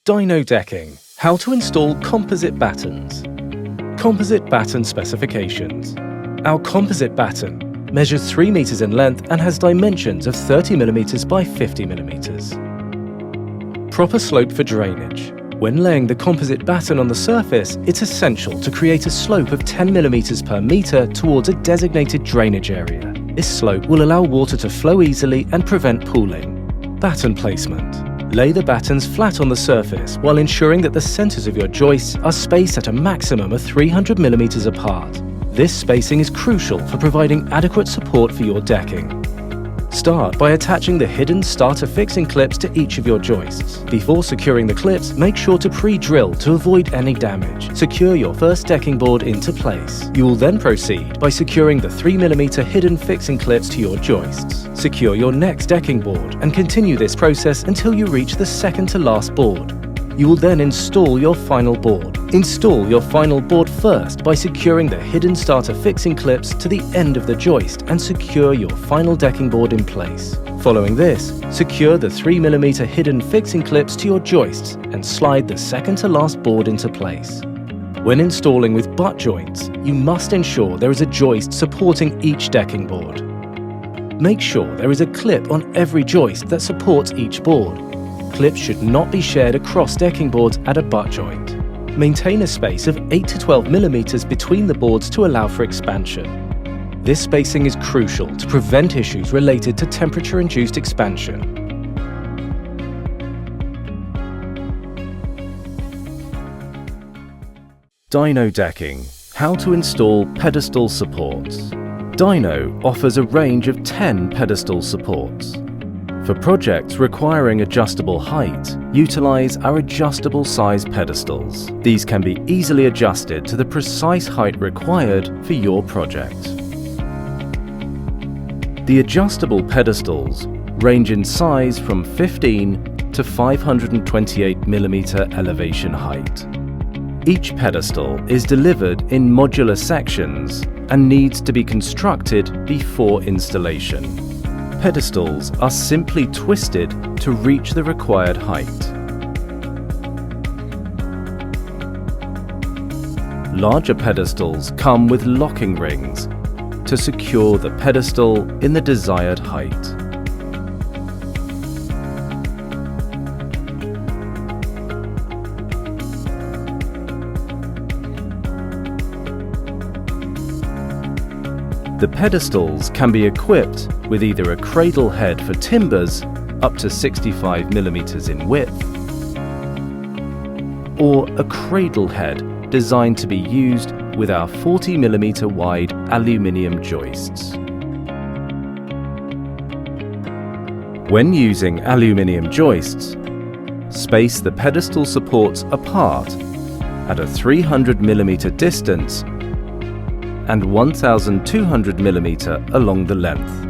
Dino decking. How to install composite battens. Composite batten specifications. Our composite batten measures 3 meters in length and has dimensions of 30 millimeters by 50 millimeters. Proper slope for drainage. When laying the composite batten on the surface, it's essential to create a slope of 10 millimeters per meter towards a designated drainage area. This slope will allow water to flow easily and prevent pooling. Batten placement. Lay the battens flat on the surface while ensuring that the centers of your joists are spaced at a maximum of 300 millimeters apart. This spacing is crucial for providing adequate support for your decking. Start by attaching the hidden starter fixing clips to each of your joists. Before securing the clips, make sure to pre-drill to avoid any damage. Secure your first decking board into place. You will then proceed by securing the 3mm hidden fixing clips to your joists. Secure your next decking board and continue this process until you reach the second to last board. You will then install your final board. Install your final board first by securing the hidden starter fixing clips to the end of the joist and secure your final decking board in place. Following this, secure the 3mm hidden fixing clips to your joists and slide the second to last board into place. When installing with butt joints, you must ensure there is a joist supporting each decking board. Make sure there is a clip on every joist that supports each board. Clips should not be shared across decking boards at a butt joint. Maintain a space of 8 to 12 millimeters between the boards to allow for expansion. This spacing is crucial to prevent issues related to temperature-induced expansion. Dino decking. How to install pedestal supports. Dino offers a range of 10 pedestal supports. For projects requiring adjustable height, utilize our adjustable size pedestals. These can be easily adjusted to the precise height required for your project. The adjustable pedestals range in size from 15 to 528 mm elevation height. Each pedestal is delivered in modular sections and needs to be constructed before installation. Pedestals are simply twisted to reach the required height. Larger pedestals come with locking rings to secure the pedestal in the desired height. The pedestals can be equipped with either a cradle head for timbers up to 65 mm in width, or a cradle head designed to be used with our 40 mm wide aluminium joists. When using aluminium joists, space the pedestal supports apart at a 300 mm distance and 1,200 mm along the length.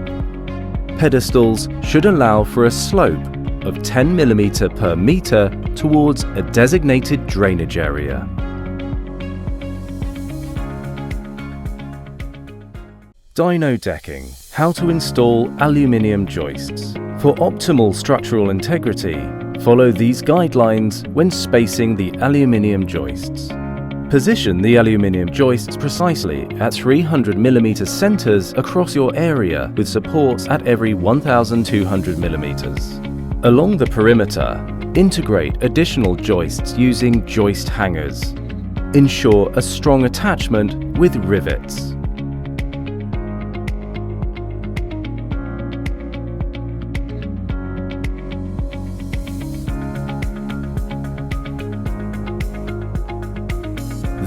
Pedestals should allow for a slope of 10 mm per meter towards a designated drainage area. Dino decking. How to install aluminium joists. For optimal structural integrity, follow these guidelines when spacing the aluminium joists. Position the aluminium joists precisely at 300 mm centers across your area with supports at every 1,200 mm. Along the perimeter, integrate additional joists using joist hangers. Ensure a strong attachment with rivets.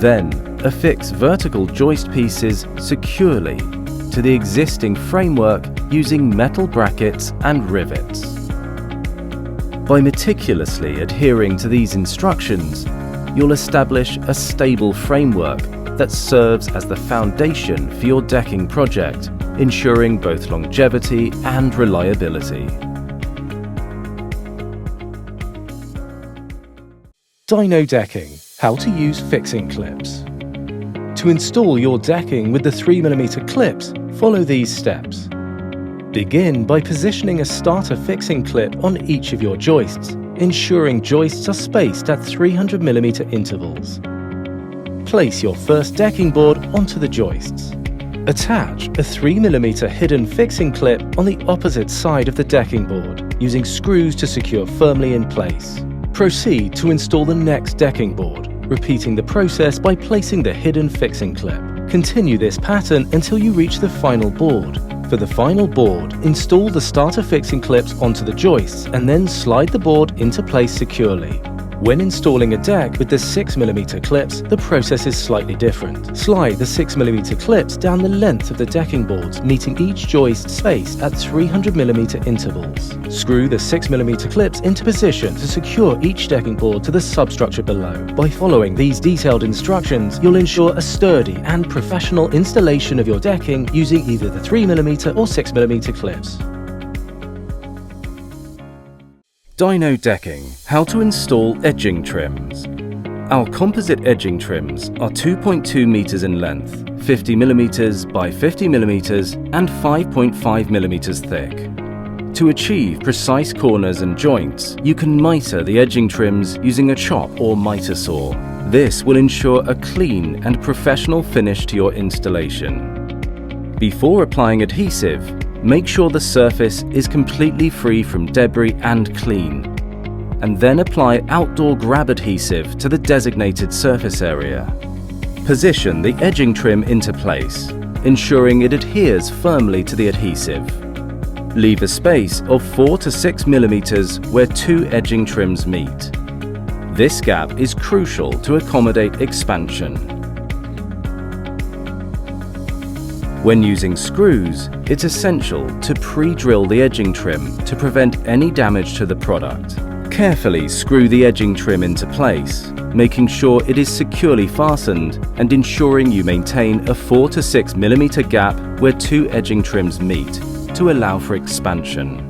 Then, affix vertical joist pieces securely to the existing framework using metal brackets and rivets. By meticulously adhering to these instructions, you'll establish a stable framework that serves as the foundation for your decking project, ensuring both longevity and reliability. Dino decking. How to use fixing clips. To install your decking with the 3mm clips, follow these steps. Begin by positioning a starter fixing clip on each of your joists, ensuring joists are spaced at 300mm intervals. Place your first decking board onto the joists. Attach a 3mm hidden fixing clip on the opposite side of the decking board, using screws to secure firmly in place. Proceed to install the next decking board, repeating the process by placing the hidden fixing clip. Continue this pattern until you reach the final board. For the final board, install the starter fixing clips onto the joists and then slide the board into place securely. When installing a deck with the 6mm clips, the process is slightly different. Slide the 6mm clips down the length of the decking boards, meeting each joist spaced at 300mm intervals. Screw the 6mm clips into position to secure each decking board to the substructure below. By following these detailed instructions, you'll ensure a sturdy and professional installation of your decking using either the 3mm or 6mm clips. Dino Decking – How to install edging trims. Our composite edging trims are 2.2 meters in length, 50mm by 50mm and 5.5mm thick. To achieve precise corners and joints, you can miter the edging trims using a chop or miter saw. This will ensure a clean and professional finish to your installation. Before applying adhesive, make sure the surface is completely free from debris and clean, and then apply outdoor grab adhesive to the designated surface area. Position the edging trim into place, ensuring it adheres firmly to the adhesive. Leave a space of 4 to 6 mm where two edging trims meet. This gap is crucial to accommodate expansion. When using screws, it's essential to pre-drill the edging trim to prevent any damage to the product. Carefully screw the edging trim into place, making sure it is securely fastened and ensuring you maintain a 4 to 6 mm gap where two edging trims meet to allow for expansion.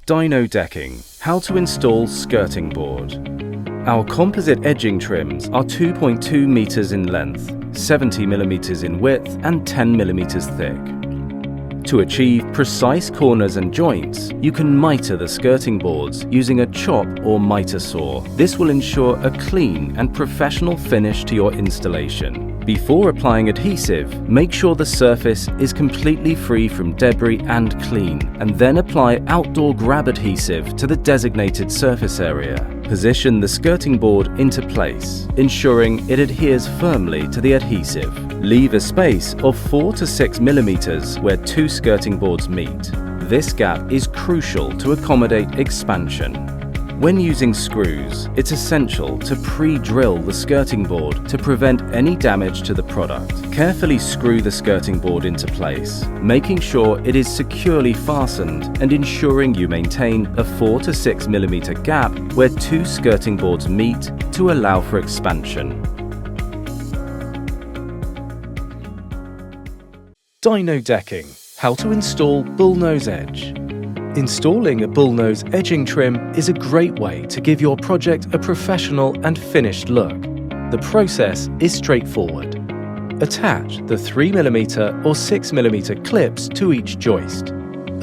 Dino Decking – How to install skirting board. Our composite edging trims are 2.2 meters in length, 70mm in width and 10mm thick. To achieve precise corners and joints, you can miter the skirting boards using a chop or miter saw. This will ensure a clean and professional finish to your installation. Before applying adhesive, make sure the surface is completely free from debris and clean, and then apply outdoor grab adhesive to the designated surface area. Position the skirting board into place, ensuring it adheres firmly to the adhesive. Leave a space of 4 to 6 mm where two skirting boards meet. This gap is crucial to accommodate expansion. When using screws, it's essential to pre-drill the skirting board to prevent any damage to the product. Carefully screw the skirting board into place, making sure it is securely fastened and ensuring you maintain a 4 to 6 mm gap where two skirting boards meet to allow for expansion. Dino Decking – How to install Bullnose Edge. Installing a bullnose edging trim is a great way to give your project a professional and finished look. The process is straightforward. Attach the 3mm or 6mm clips to each joist.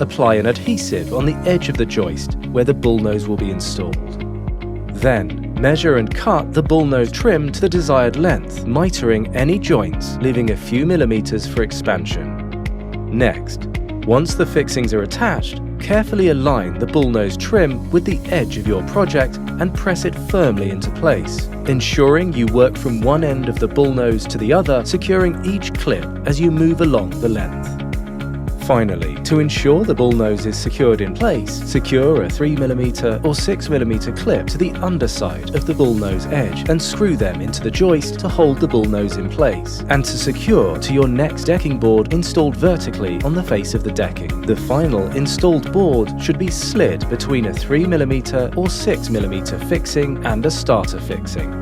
Apply an adhesive on the edge of the joist where the bullnose will be installed. Then, measure and cut the bullnose trim to the desired length, mitering any joints, leaving a few millimeters for expansion. Next, once the fixings are attached, carefully align the bullnose trim with the edge of your project and press it firmly into place, ensuring you work from one end of the bullnose to the other, securing each clip as you move along the length. Finally, to ensure the bullnose is secured in place, secure a 3mm or 6mm clip to the underside of the bullnose edge and screw them into the joist to hold the bullnose in place, and to secure to your next decking board installed vertically on the face of the decking. The final installed board should be slid between a 3mm or 6mm fixing and a starter fixing.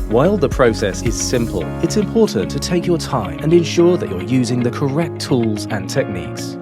While the process is simple, it's important to take your time and ensure that you're using the correct tools and techniques.